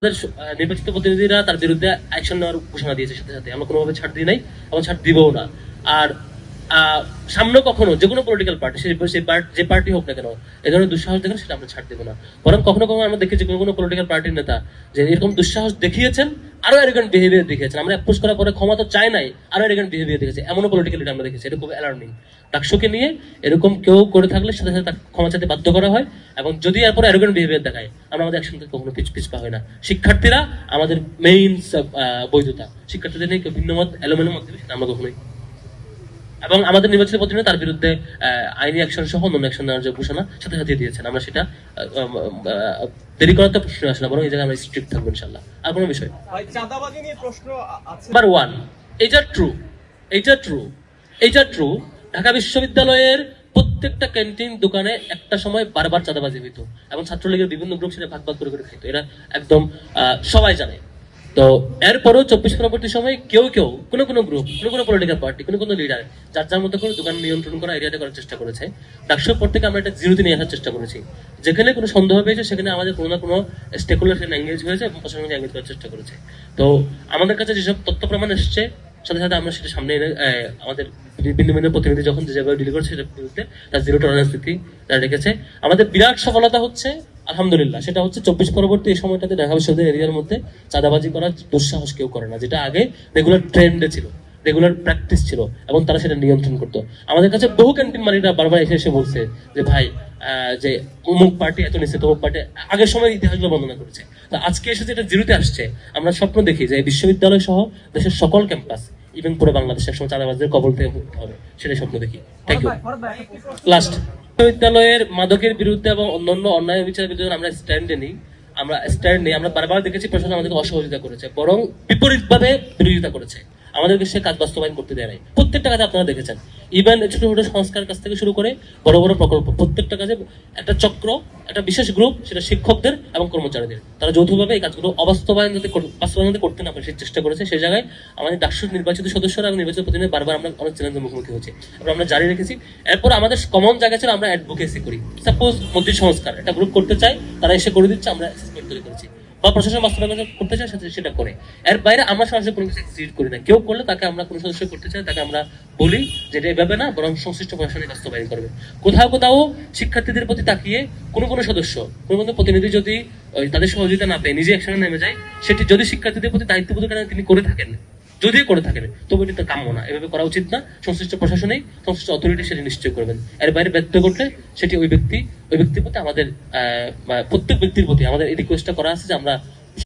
নির্বাচিত প্রতিনিধিরা তার বিরুদ্ধে অ্যাকশন নেওয়ার ঘোষণা দিয়েছে, সাথে সাথে আমরা কোনোভাবে ছাড় দিই নাই এবং ছাড় দিবও না। আর সামনে কখনো যে কোনো পলিটিক্যাল পার্টি, যে পার্টি হোক না কেন, এই ধরনের দুঃসাহস দেখেন সেটা আমরা ছাড় দেবো না। বরং কখনো কখনো আমরা দেখেছি কোনো কোনো পলিটিক্যাল পার্টির নেতা যে এরকম দুঃসাহস দেখিয়েছেন, আরো অ্যারোগ্যান্ট বিহেভিয়ার দেখিয়েছেন। আমরা অ্যাপ্রোচ করার পরে ক্ষমা তো চাই নাই, আরো অ্যারোগ্যান্ট বিহেভিয়ার দেখেছি, এমনও পলিটিক্যাল লিডার আমরা দেখেছি। এটা খুব অ্যালার্মিং। ডাকসুকে নিয়ে এরকম কেউ করে থাকলে সাথে সাথে তাকে ক্ষমা চাইতে বাধ্য করা হয়, এবং যদি এরপর অ্যারোগ্যান্ট বিহেভিয়ার দেখায় আমরা আমাদের অ্যাকশন থেকে কখনো পিছপা হয় না। শিক্ষার্থীরা আমাদের মেইন বৈধতা, শিক্ষার্থীদের নিয়ে কেউ ভিন্ন মত এলোমেলো মত দেবে সেটা আমরা কখনোই, এবং আমাদের নির্বাচিত প্রতিনিধি তার বিরুদ্ধে আইনি অ্যাকশন সহ অন্য অ্যাকশন নেওয়ার যে ঘোষণা সাথে সাথে দিয়েছেন। আমরা সেটা দেরি করার তো প্রশ্ন আসে না, বরং এই জায়গায় আমরা স্ট্রিক্ট থাকবো ইনশাল্লাহ। আর কোনো বিষয় চাঁদাবাজি নিয়ে প্রশ্ন আছে। নাম্বার ওয়ান, এইটা ট্রু, এইটা ট্রু, এইটা ট্রু। ঢাকা বিশ্ববিদ্যালয়ের প্রত্যেকটা ক্যান্টিন দোকানে একটা সময় বারবার চাঁদাবাজি হইতো, এবং ছাত্রলীগের বিভিন্ন গ্রুপ সেটা ভাগ ভাগ করে করে খাইতো। এটা একদম সবাই জানে। তো এরপরও 24 পরবর্তী সময় কেউ কেউ কোনো কোনো গ্রুপ, কোনো কোনো পলিটিক্যাল পার্টি, কোনো কোনো লিডার যার যার মতো করে দোকান নিয়ন্ত্রণ করা, এরিয়াতে করার চেষ্টা করেছে। ডাকসুর পর থেকে আমরা এটা জিরোতে নিয়ে আসার চেষ্টা করেছি। যেখানে কোনো সন্দেহ পেয়েছে সেখানে আমাদের কোনো না কোনো স্টেক হোল্ডার সেখানে এঙ্গেজ হয়েছে এবং প্রশাসনকে এঙ্গেজ করার চেষ্টা করেছে। তো আমাদের কাছে যেসব তথ্য প্রমাণ এসছে সাথে সাথে আমরা সেটা সামনে এনে আমাদের ভিন্ন ভিন্ন প্রতিনিধি যখন যে জায়গায় ডিল করছে সেটার বিরুদ্ধে তার জিরো টলারেন্স নীতি তারা রেখেছে। আমাদের বিরাট সফলতা হচ্ছে আলহামদুলিল্লাহ, সেটা হচ্ছে 24 পরবর্তী এই সময়টাতে ঢাকা বিশ্ববিদ্যালয় এরিয়ার মধ্যে চাঁদাবাজি করার দুঃসাহস কেউ করে না, যেটা আগে রেগুলার ট্রেন্ডে ছিল, রেগুলার প্র্যাকটিস ছিল, এবং তারা সেটা নিয়ন্ত্রণ করতো। আমাদের কাছে বহু ক্যান্টিন মালিকরা বারবার এসে এসে বলছে যে ভাই, যে অমুক পার্টি এত নিচ্ছে, তমুক পার্টি আগের সময় ইতিহাসগুলো বর্ণনা করেছে। তো আজকে এসে যেটা জিরোতে আসছে, আমরা স্বপ্ন দেখি যে বিশ্ববিদ্যালয় সহ দেশের সকল ক্যাম্পাস, ইভেন পুরো বাংলাদেশের সময় চাঁদাবাজদের কবল থেকে মুক্ত হবে, সেটাই স্বপ্ন দেখি। Thank you. লাস্ট, বিশ্ববিদ্যালয়ের মাদকের বিরুদ্ধে এবং অন্যান্য অন্যায় বিচারের বিরুদ্ধে আমরা স্ট্যান্ড নিই, আমরা বারবার দেখেছি প্রশাসন আমাদেরকে অসহযোগিতা করেছে, বরং বিপরীতভাবে বিরোধিতা করেছে, আমাদেরকে সে কাজ বাস্তবায়ন করতে দেয় নাই। প্রত্যেকটা কাজে আপনারা দেখেছেন, ইভেন ছোট ছোট সংস্কার কাজ থেকে শুরু করে বড় বড় প্রকল্প, প্রত্যেকটা কাজে একটা চক্র, একটা বিশেষ গ্রুপ, সেটা শিক্ষকদের এবং কর্মচারীদের, তারা যৌথভাবে এই কাজগুলো বাস্তবায়ন করতে না পারে সেই চেষ্টা করেছে। সেই জায়গায় আমাদের ডাকসুর নির্বাচিত সদস্যরা এবং নির্বাচিত প্রতিনিধি বারবার আমরা অনেক চ্যালেঞ্জের মুখোমুখি হচ্ছে, এবং আমরা জারি রেখেছি। এরপর আমাদের কমন জায়গা ছিল আমরা অ্যাডভোকেসি করি। সাপোজ মন্ত্রী সংস্কার একটা গ্রুপ করতে চাই, তারা এসে করে দিচ্ছে, আমরা অ্যাসেসমেন্ট তৈরি করেছি, বা প্রশাসন বাস্তবায়ন করতে চায় সাথে সেটা করে। এর বাইরে আমরা সরাসরি কোনো কিছু এক্সিকিউট করি না। কেউ করলে তাকে আমরা কোনো সদস্য করতে চাই, তাকে আমরা বলি যে এটা এভাবে না, বরং সংশ্লিষ্ট প্রশাসনিক বাস্তবায়ন করবে। কোথাও কোথাও শিক্ষার্থীদের প্রতি তাকিয়ে কোনো কোনো সদস্য, কোনো কোনো প্রতিনিধি যদি তাদের সহযোগিতা না পেয়ে নিজে অ্যাকশনে নেমে যায়, সেটি যদি শিক্ষার্থীদের প্রতি দায়িত্ববোধের কারণে তিনি করে থাকেন, যদিও করে থাকেন, তবে এটি তো কাম্য না, এভাবে করা উচিত না। সংশ্লিষ্ট প্রশাসনেই, সংশ্লিষ্ট অথরিটি সেটি নিশ্চয় করবেন। এর বাইরে ব্যর্থ করলে সেটি ওই ব্যক্তির প্রতি আমাদের প্রত্যেক ব্যক্তির প্রতি আমাদের এই রিকোয়েস্টটা করা আছে যে আমরা